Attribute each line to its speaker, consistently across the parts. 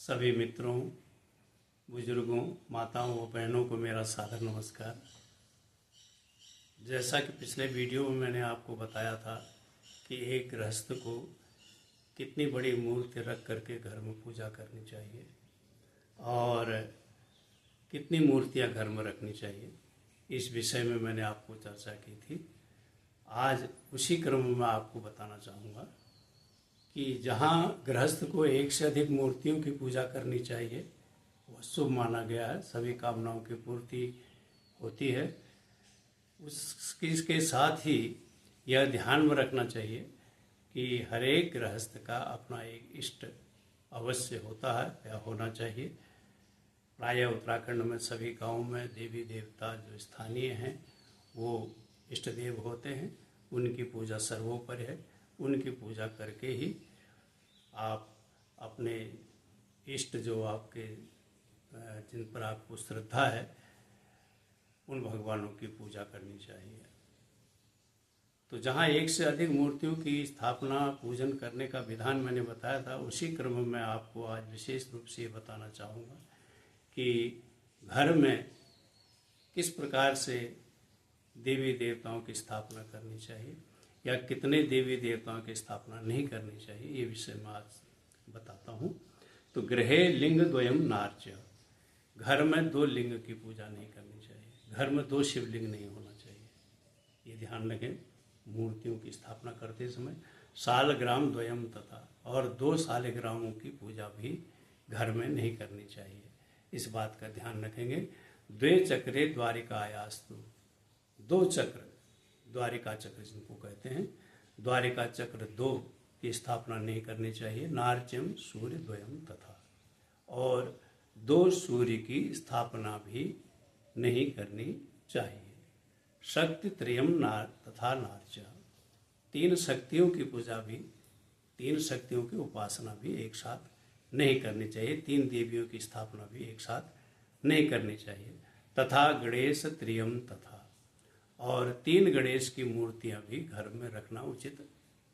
Speaker 1: सभी मित्रों, बुजुर्गों, माताओं व बहनों को मेरा सादर नमस्कार। जैसा कि पिछले वीडियो में मैंने आपको बताया था कि एक गृहस्थ को कितनी बड़ी मूर्ति रख करके घर में पूजा करनी चाहिए और कितनी मूर्तियां घर में रखनी चाहिए, इस विषय में मैंने आपको चर्चा की थी। आज उसी क्रम में आपको बताना चाहूँगा कि जहाँ गृहस्थ को एक से अधिक मूर्तियों की पूजा करनी चाहिए, वह शुभ माना गया है, सभी कामनाओं की पूर्ति होती है। उसके साथ ही यह ध्यान में रखना चाहिए कि हर एक गृहस्थ का अपना एक इष्ट अवश्य होता है या होना चाहिए। प्रायः उत्तराखंड में सभी गांवों में देवी देवता जो स्थानीय हैं वो इष्ट देव होते हैं, उनकी पूजा सर्वोपरि है। उनकी पूजा करके ही आप अपने इष्ट जो आपके जिन पर आपको श्रद्धा है उन भगवानों की पूजा करनी चाहिए। तो जहाँ एक से अधिक मूर्तियों की स्थापना पूजन करने का विधान मैंने बताया था, उसी क्रम में आपको आज विशेष रूप से बताना चाहूँगा कि घर में किस प्रकार से देवी देवताओं की स्थापना करनी चाहिए या कितने देवी देवताओं की स्थापना नहीं करनी चाहिए, ये विषय मैं आज बताता हूँ। तो गृहे लिंग द्वयम नार्च्य, घर में दो लिंग की पूजा नहीं करनी चाहिए, घर में दो शिवलिंग नहीं होना चाहिए, ये ध्यान रखें। मूर्तियों की स्थापना करते समय शालग्राम द्वयम तथा, और दो शालग्रामों की पूजा भी घर में नहीं करनी चाहिए, इस बात का ध्यान रखेंगे। द्वे चक्रे द्वारिकायास्तु, दो चक्र, द्वारिका चक्र जिनको कहते हैं, द्वारिका चक्र दो की स्थापना नहीं करनी चाहिए। नार्च्यम सूर्य द्वयम तथा, और दो सूर्य की स्थापना भी नहीं करनी चाहिए। शक्ति त्रयम नार तथा नार्च, तीन शक्तियों की पूजा भी, तीन शक्तियों की उपासना भी एक साथ नहीं करनी चाहिए, तीन देवियों की स्थापना भी एक साथ नहीं करनी चाहिए। तथा गणेश त्रियम तथा, और तीन गणेश की मूर्तियां भी घर में रखना उचित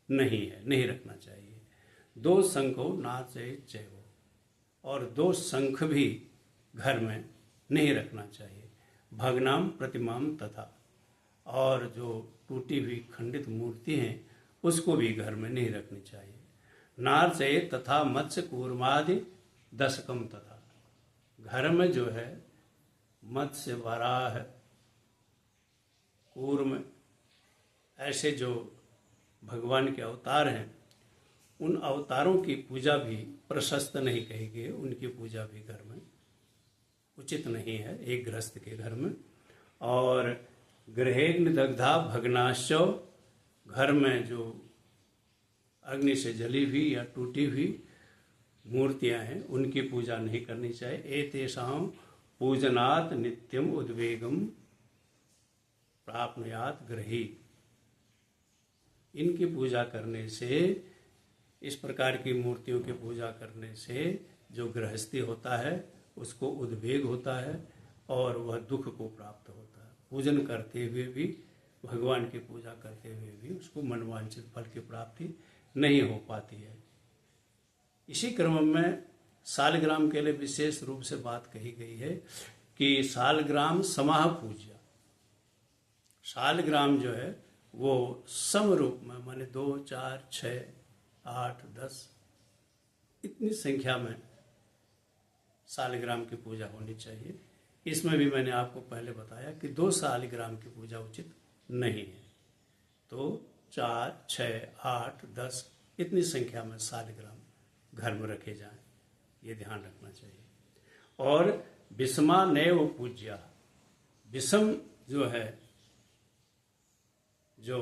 Speaker 1: नहीं है, नहीं रखना चाहिए। दो शंखो नाचैव, और दो शंख भी घर में नहीं रखना चाहिए। भग्नाम प्रतिमाम तथा, और जो टूटी हुई खंडित मूर्ति हैं उसको भी घर में नहीं रखनी चाहिए। नार्चय तथा मत्स्य कूर्मादि दशकम तथा, घर में जो है मत्स्य वराह कूर्म ऐसे जो भगवान के अवतार हैं उन अवतारों की पूजा भी प्रशस्त नहीं कही गई, उनकी पूजा भी घर में उचित नहीं है एक गृहस्थ के घर में। और गृहेग्नि दग्धा भग्नाश्चौ, घर में जो अग्नि से जली हुई या टूटी हुई मूर्तियां हैं उनकी पूजा नहीं करनी चाहिए। एतेषां पूजनात् नित्यम उद्वेगम प्राप्नुयात् गृही, इनकी पूजा करने से, इस प्रकार की मूर्तियों की पूजा करने से जो गृहस्थी होता है उसको उद्वेग होता है और वह दुख को प्राप्त होता है। पूजन करते हुए भी, भगवान की पूजा करते हुए भी उसको मनवांछित फल की प्राप्ति नहीं हो पाती है। इसी क्रम में शालग्राम के लिए विशेष रूप से बात कही गई है कि शालग्राम समाह पूज्य, शालग्राम जो है वो सम रूप में, माने 2, 4, 6, 8, 10 इतनी संख्या में शालग्राम की पूजा होनी चाहिए। इसमें भी मैंने आपको पहले बताया कि 2 शालग्राम की पूजा उचित नहीं है। तो 4, 6, 8, 10 इतनी संख्या में शालग्राम घर में रखे जाएं, ये ध्यान रखना चाहिए। और विषमा नैव पूज्या, विषम जो है, जो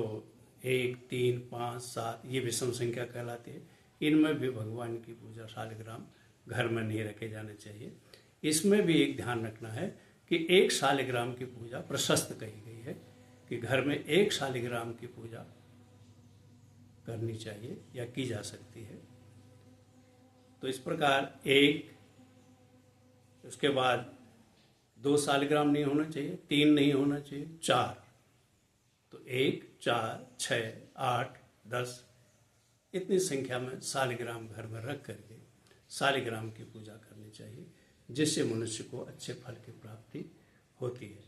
Speaker 1: 1, 3, 5, 7 ये विषम संख्या कहलाती है, इनमें भी भगवान की पूजा शालग्राम घर में नहीं रखे जाने चाहिए। इसमें भी एक ध्यान रखना है कि एक शालग्राम की पूजा प्रशस्त कही गई है कि घर में एक शालग्राम की पूजा करनी चाहिए या की जा सकती है। तो इस प्रकार एक, उसके बाद 2 शालग्राम नहीं होना चाहिए, 3 नहीं होना चाहिए, 4, तो 1, 4, 6, 8, 10 इतनी संख्या में शालग्राम घर में रख करके शालिग्राम की पूजा करनी चाहिए, जिससे मनुष्य को अच्छे फल की प्राप्ति होती है।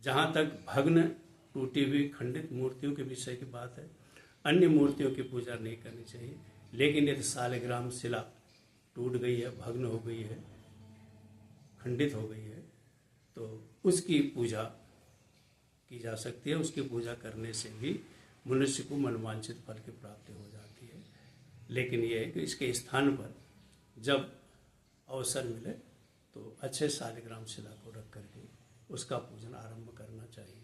Speaker 1: जहाँ तक भग्न, टूटी हुई, खंडित मूर्तियों के विषय की बात है, अन्य मूर्तियों की पूजा नहीं करनी चाहिए। लेकिन यदि शालिग्राम शिला टूट गई है, भग्न हो गई है, खंडित हो गई है, तो उसकी पूजा की जा सकती है। उसकी पूजा करने से भी मनुष्य को मनवांछित फल की प्राप्ति हो जाती है। लेकिन यह है कि इसके स्थान पर जब अवसर मिले तो अच्छे शालिग्राम शिला को रख करके उसका पूजन आरंभ करना चाहिए।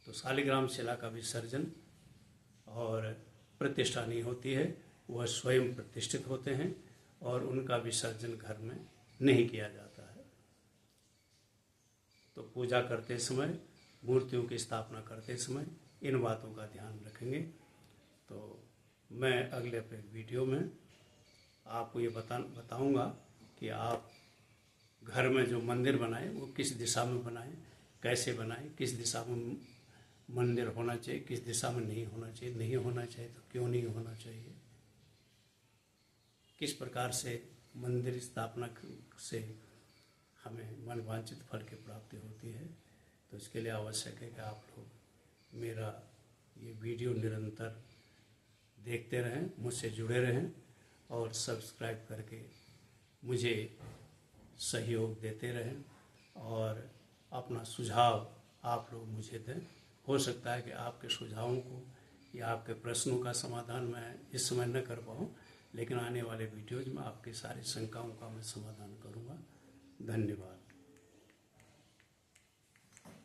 Speaker 1: तो शालिग्राम शिला का विसर्जन और प्रतिष्ठा नहीं होती है, वह स्वयं प्रतिष्ठित होते हैं और उनका विसर्जन घर में नहीं किया जाता है। तो पूजा करते समय, मूर्तियों की स्थापना करते समय इन बातों का ध्यान रखेंगे। तो मैं अगले वीडियो में आपको ये बताऊंगा कि आप घर में जो मंदिर बनाएं वो किस दिशा में बनाएं, कैसे बनाएं, किस दिशा में मंदिर होना चाहिए, किस दिशा में नहीं होना चाहिए, नहीं होना चाहिए तो क्यों नहीं होना चाहिए, किस प्रकार से मंदिर स्थापना से हमें मनवांछित फल की प्राप्ति होती है। तो इसके लिए आवश्यक है कि आप लोग मेरा ये वीडियो निरंतर देखते रहें, मुझसे जुड़े रहें और सब्सक्राइब करके मुझे सहयोग देते रहें और अपना सुझाव आप लोग मुझे दें। हो सकता है कि आपके सुझावों को या आपके प्रश्नों का समाधान मैं इस समय न कर पाऊँ, लेकिन आने वाले वीडियोज में आपकी सारी शंकाओं का मैं समाधान करूँगा। धन्यवाद।